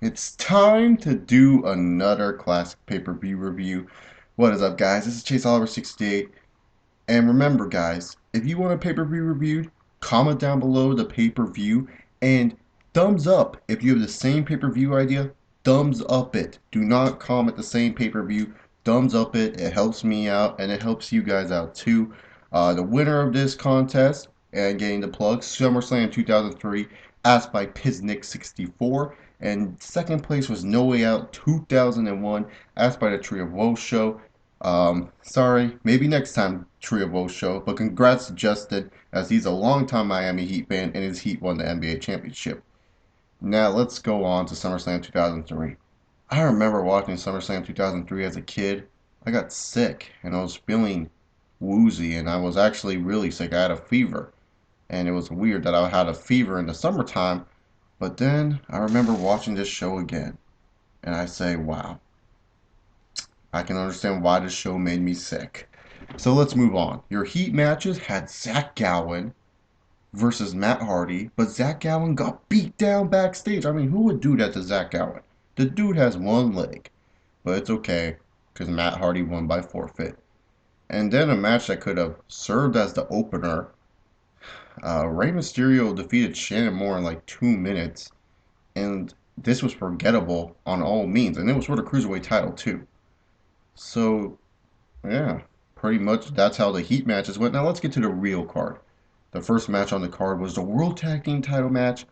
It's time to do another classic pay-per-view review. What is up, guys? This is Chase Oliver 68. And remember, guys, if you want a pay-per-view reviewed, comment down below the pay-per-view and thumbs up if you have the same pay-per-view idea. Thumbs up it. Do not comment the same pay-per-view. Thumbs up it. It helps me out and it helps you guys out too. The winner of this contest and getting the plug, SummerSlam 2003, asked by Piznick64. And second place was No Way Out 2001, asked by the Tree of Woe show. Sorry, maybe next time Tree of Woe show, but congrats to Justin as he's a longtime Miami Heat fan and his Heat won the NBA championship. Now let's go on to SummerSlam 2003. I remember watching SummerSlam 2003 as a kid. I got sick and I was feeling woozy and I was actually really sick. I had a fever and it was weird that I had a fever in the summertime, but then I remember watching this show again and I say, wow, I can understand why this show made me sick. So let's move on. Your Heat matches had Zach Gowen versus Matt Hardy, but Zach Gowen got beat down backstage. I mean, who would do that to Zach Gowen? The dude has one leg, but it's okay because Matt Hardy won by forfeit. And then a match that could have served as the opener. Rey Mysterio defeated Shannon Moore in like 2 minutes, and this was forgettable on all means, and it was for the Cruiserweight title too. So, yeah, pretty much that's how the Heat matches went. Now let's get to the real card. The first match on the card was the World Tag Team title match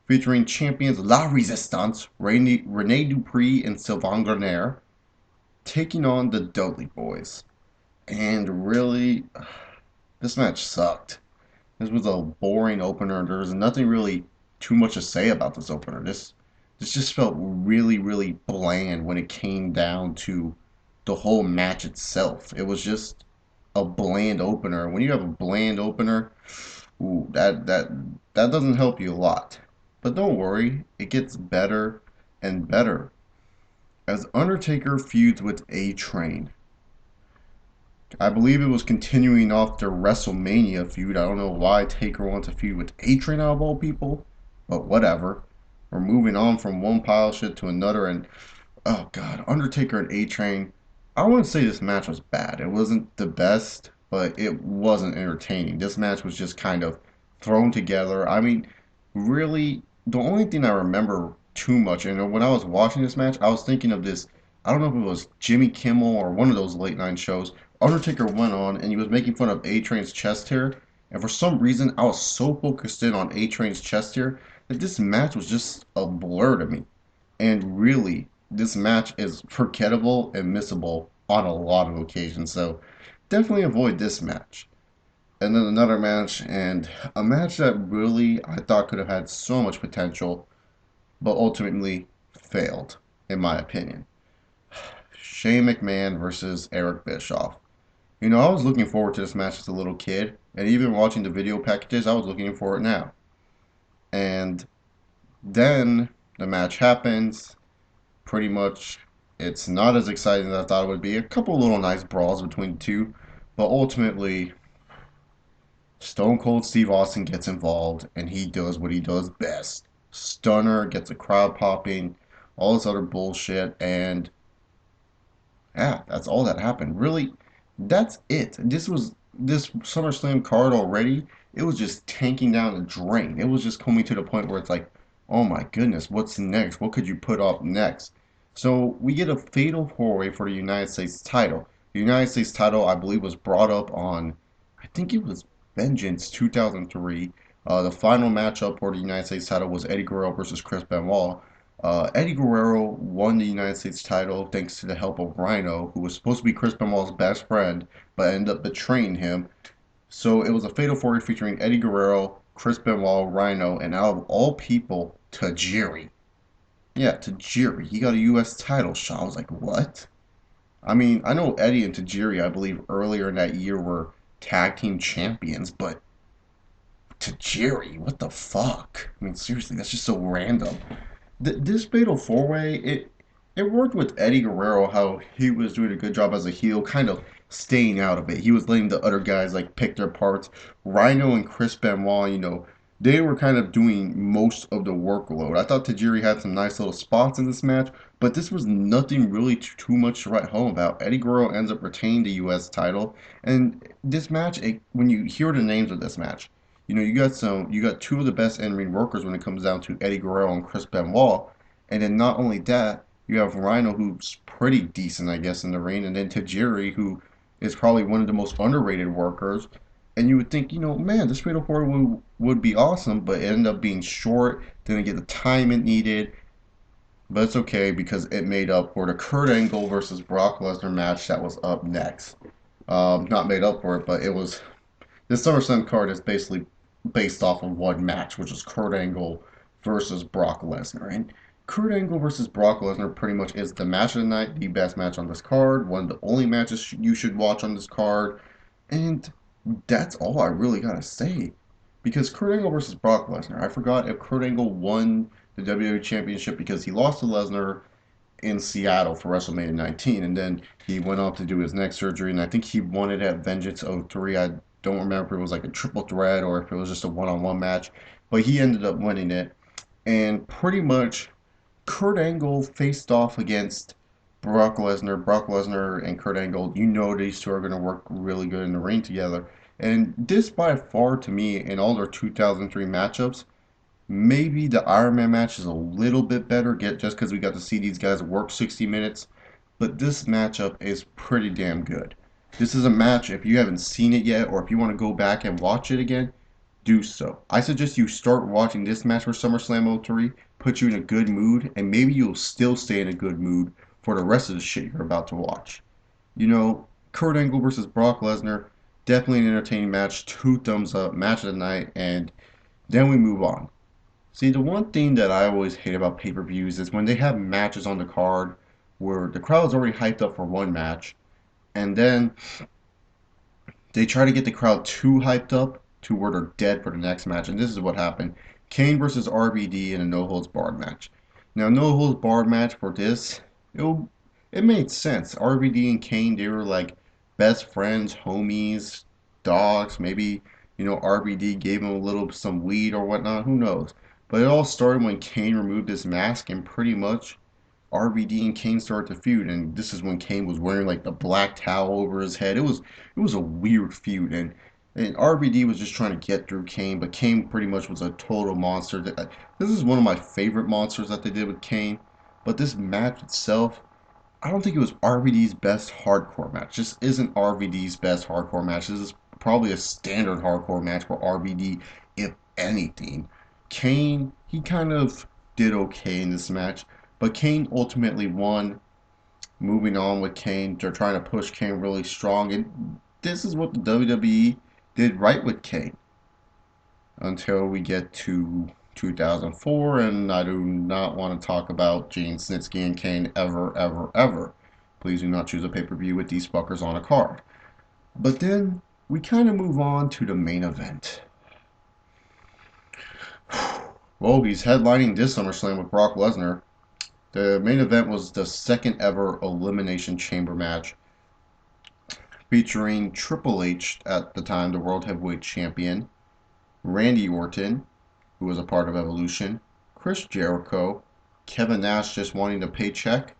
featuring champions La Resistance, Rene Dupree and Sylvain Grenier, taking on the Dudley Boys. And really, this match sucked. This was a boring opener. There was nothing really too much to say about this opener. This just felt really, really bland when it came down to the whole match itself. It was just a bland opener. When you have a bland opener, ooh, that doesn't help you a lot. But don't worry, it gets better and better as Undertaker feuds with A-Train. I believe it was continuing off their WrestleMania feud. I don't know why Taker wants to feud with A-Train out of all people, but whatever. We're moving on from one pile of shit to another, and oh god, Undertaker and A-Train. I wouldn't say this match was bad. It wasn't the best, but it wasn't entertaining. This match was just kind of thrown together. I mean, really, the only thing I remember too much, and when I was watching this match, I was thinking of this. I don't know if it was Jimmy Kimmel or one of those late night shows. Undertaker went on and he was making fun of A-Train's chest hair, and for some reason, I was so focused in on A-Train's chest hair that this match was just a blur to me. And really, this match is forgettable and missable on a lot of occasions. So definitely avoid this match. And then another match, and a match that really I thought could have had so much potential, but ultimately failed, in my opinion. Shane McMahon versus Eric Bischoff. You know, I was looking forward to this match as a little kid, and even watching the video packages, I was looking for it now. And then the match happens. Pretty much, it's not as exciting as I thought it would be. A couple little nice brawls between the two, but ultimately, Stone Cold Steve Austin gets involved, and he does what he does best. Stunner, gets a crowd popping, all this other bullshit, and yeah, that's all that happened. Really, that's it. This SummerSlam card already. It was just tanking down the drain. It was just coming to the point where it's like, oh my goodness, what's next? What could you put up next? So we get a fatal four-way for the United States title. The United States title, I believe, was brought up on, I think it was Vengeance 2003. The final matchup for the United States title was Eddie Guerrero versus Chris Benoit. Eddie Guerrero won the United States title thanks to the help of Rhino, who was supposed to be Chris Benoit's best friend, but ended up betraying him. So it was a fatal four-way featuring Eddie Guerrero, Chris Benoit, Rhino, and out of all people, Tajiri. Yeah, Tajiri. He got a U.S. title shot. I was like, what? I mean, I know Eddie and Tajiri, I believe, earlier in that year were tag team champions, but Tajiri, what the fuck? I mean, seriously, that's just so random. This fatal four way, it worked with Eddie Guerrero how he was doing a good job as a heel, kind of staying out of it. He was letting the other guys like pick their parts. Rhino and Chris Benoit, you know, they were kind of doing most of the workload. I thought Tajiri had some nice little spots in this match, but this was nothing really too much to write home about. Eddie Guerrero ends up retaining the U.S. title, and this match, when you hear the names of this match, you got two of the best in-ring workers when it comes down to Eddie Guerrero and Chris Benoit, and then not only that, you have Rhino who's pretty decent, I guess, in the ring, and then Tajiri who is probably one of the most underrated workers. And you would think, man, this Fatal 4 would be awesome, but it ended up being short, didn't get the time it needed. But it's okay because it made up for the Kurt Angle versus Brock Lesnar match that was up next. Not made up for it, but it was. This SummerSlam card is basically based off of one match, which is Kurt Angle versus Brock Lesnar. And Kurt Angle versus Brock Lesnar pretty much is the match of the night, the best match on this card, one of the only matches you should watch on this card. And that's all I really gotta say. Because Kurt Angle versus Brock Lesnar, I forgot if Kurt Angle won the WWE Championship because he lost to Lesnar in Seattle for WrestleMania 19, and then he went off to do his neck surgery, and I think he won it at Vengeance '03. I don't remember if it was like a triple threat or if it was just a one-on-one match, but he ended up winning it, and pretty much Kurt Angle faced off against Brock Lesnar. Brock Lesnar and Kurt Angle, these two are going to work really good in the ring together. And this by far to me, in all their 2003 matchups, maybe the Iron Man match is a little bit better, just because we got to see these guys work 60 minutes. But this matchup is pretty damn good. This is a match, if you haven't seen it yet, or if you want to go back and watch it again, do so. I suggest you start watching this match for SummerSlam '03, put you in a good mood, and maybe you'll still stay in a good mood for the rest of the shit you're about to watch. Kurt Angle versus Brock Lesnar, definitely an entertaining match, 2 thumbs up, match of the night, and then we move on. See, the one thing that I always hate about pay-per-views is when they have matches on the card where the crowd's already hyped up for one match, and then they try to get the crowd too hyped up to where they're dead for the next match. And this is what happened. Kane versus RVD in a no holds barred match. Now, no holds barred match for this, it, it made sense. RVD and Kane, they were like best friends, homies, dogs. Maybe, RVD gave him a little some weed or whatnot. Who knows? But it all started when Kane removed his mask and pretty much RVD and Kane started to feud, and this is when Kane was wearing like the black towel over his head. It was a weird feud, and RVD was just trying to get through Kane, but Kane pretty much was a total monster. This is one of my favorite monsters that they did with Kane, but this match itself, I don't think it was RVD's best hardcore match. This isn't RVD's best hardcore match. This is probably a standard hardcore match for RVD, if anything. Kane, he kind of did okay in this match, but Kane ultimately won. Moving on with Kane, they're trying to push Kane really strong, and this is what the WWE did right with Kane until we get to 2004, and I do not want to talk about Gene Snitsky and Kane ever, ever, ever. Please do not choose a pay-per-view with these fuckers on a card. But then we kind of move on to the main event. Well, he's headlining this SummerSlam with Brock Lesnar. The main event was the second ever Elimination Chamber match featuring Triple H, at the time the World Heavyweight Champion, Randy Orton, who was a part of Evolution, Chris Jericho, Kevin Nash just wanting a paycheck,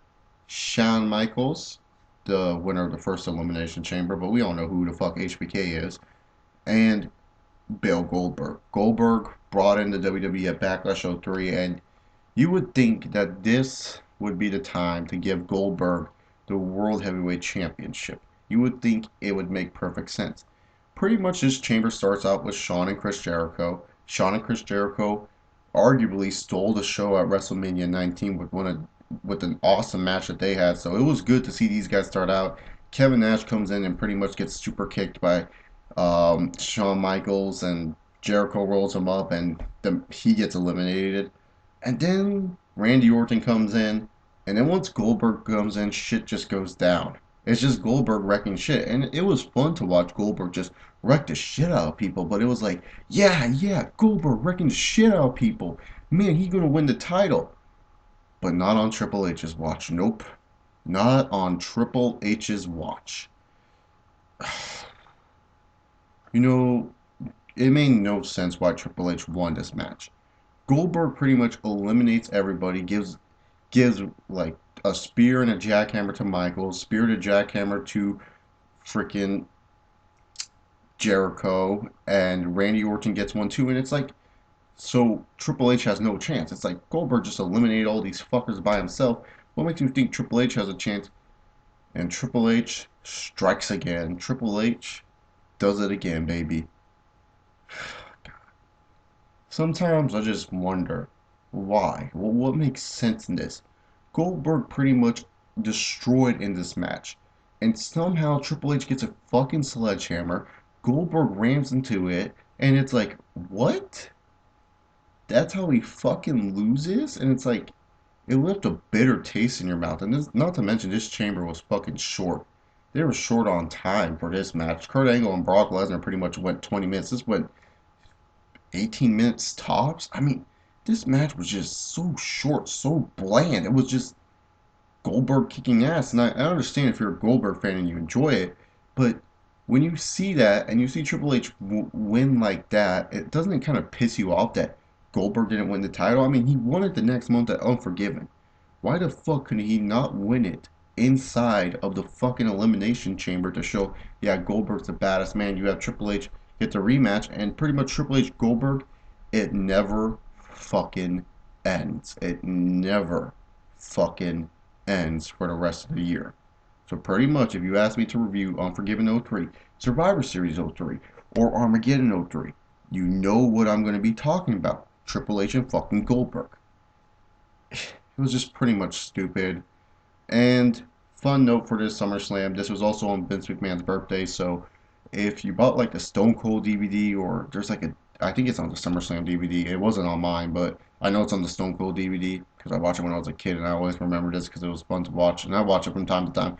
Shawn Michaels, the winner of the first Elimination Chamber, but we all know who the fuck HBK is, and Bill Goldberg. Goldberg brought in the WWE at Backlash '03, and you would think that this would be the time to give Goldberg the World Heavyweight Championship. You would think it would make perfect sense. Pretty much this chamber starts out with Shawn and Chris Jericho. Shawn and Chris Jericho arguably stole the show at WrestleMania 19 with an awesome match that they had. So it was good to see these guys start out. Kevin Nash comes in and pretty much gets super kicked by Shawn Michaels, and Jericho rolls him up, and he gets eliminated. And then Randy Orton comes in, and then once Goldberg comes in, shit just goes down. It's just Goldberg wrecking shit, and it was fun to watch Goldberg just wreck the shit out of people. But it was like, yeah, Goldberg wrecking the shit out of people. Man, he's gonna win the title. But not on Triple H's watch. Nope, not on Triple H's watch. You know, it made no sense why Triple H won this match. Goldberg pretty much eliminates everybody, gives like a spear and a jackhammer to Michael, spear to jackhammer to freaking Jericho, and Randy Orton gets one too, and it's like, so Triple H has no chance. It's like Goldberg just eliminated all these fuckers by himself. What makes you think Triple H has a chance? And Triple H strikes again. Triple H does it again, baby. Sometimes I just wonder why. Well, what makes sense in this? Goldberg pretty much destroyed in this match, and somehow Triple H gets a fucking sledgehammer. Goldberg rams into it, and it's like, what? That's how he fucking loses? And it's like, it left a bitter taste in your mouth. And this, not to mention, this chamber was fucking short. They were short on time for this match. Kurt Angle and Brock Lesnar pretty much went 20 minutes. This went 18 minutes tops. I mean, this match was just so short, so bland. It was just Goldberg kicking ass. And I understand if you're a Goldberg fan and you enjoy it, but when you see that and you see Triple H win like that, it doesn't it kind of piss you off that Goldberg didn't win the title? I mean, he won it the next month at Unforgiven. Why the fuck could he not win it inside of the fucking elimination chamber to show, yeah, Goldberg's the baddest man? You have Triple H get the rematch, and pretty much Triple H Goldberg, it never fucking ends. It never fucking ends for the rest of the year. So pretty much, if you ask me to review Unforgiven '03, Survivor Series '03, or Armageddon '03, you know what I'm going to be talking about. Triple H and fucking Goldberg. It was just pretty much stupid. And fun note for this SummerSlam, this was also on Vince McMahon's birthday, so if you bought like the Stone Cold DVD or there's like a, I think it's on the SummerSlam DVD. It wasn't on mine, but I know it's on the Stone Cold DVD because I watched it when I was a kid and I always remember this because it was fun to watch and I watch it from time to time.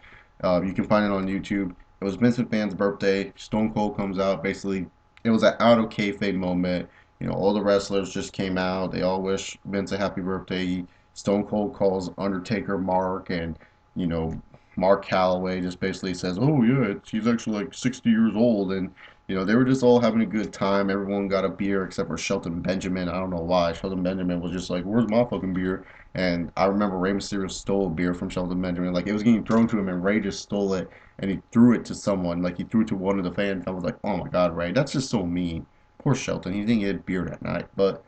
You can find it on YouTube. It was Vince McMahon's birthday. Stone Cold comes out. Basically, it was an out of kayfabe moment. You know, all the wrestlers just came out. They all wish Vince a happy birthday. Stone Cold calls Undertaker Mark, and you know, Mark Calloway just basically says, "Oh yeah, he's actually like 60 years old," and you know they were just all having a good time. Everyone got a beer except for Shelton Benjamin. I don't know why. Shelton Benjamin was just like, "Where's my fucking beer?" And I remember Rey Mysterio stole a beer from Shelton Benjamin. Like it was getting thrown to him, and Rey just stole it and he threw it to someone. Like he threw it to one of the fans. I was like, "Oh my God, Rey, that's just so mean." Poor Shelton. He didn't get beer that night, but.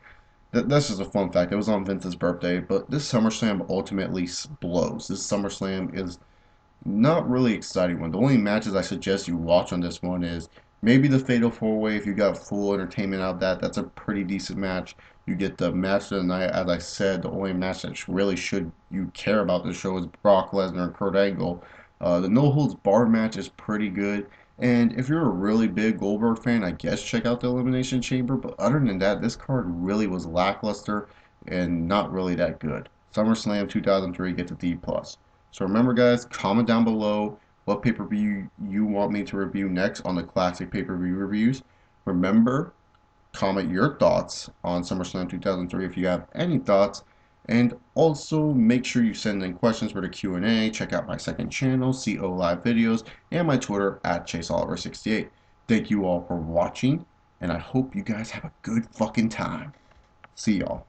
That's just a fun fact. It was on Vince's birthday, but this SummerSlam ultimately blows. This SummerSlam is not really exciting one. The only matches I suggest you watch on this one is maybe the Fatal 4-Way if you got full entertainment out of that. That's a pretty decent match. You get the match of the night, as I said, the only match that really should you care about the show is Brock Lesnar and Kurt Angle. The No Holds Barred match is pretty good. And if you're a really big Goldberg fan, I guess check out the Elimination Chamber. But other than that, this card really was lackluster and not really that good. SummerSlam 2003 gets a D plus. So remember, guys, comment down below what pay-per-view you want me to review next on the classic pay-per-view reviews. Remember, comment your thoughts on SummerSlam 2003 if you have any thoughts. And also make sure you send in questions for the Q&A. Check out my second channel, CO Live Videos, and my Twitter at ChaseOliver68. Thank you all for watching, and I hope you guys have a good fucking time. See y'all.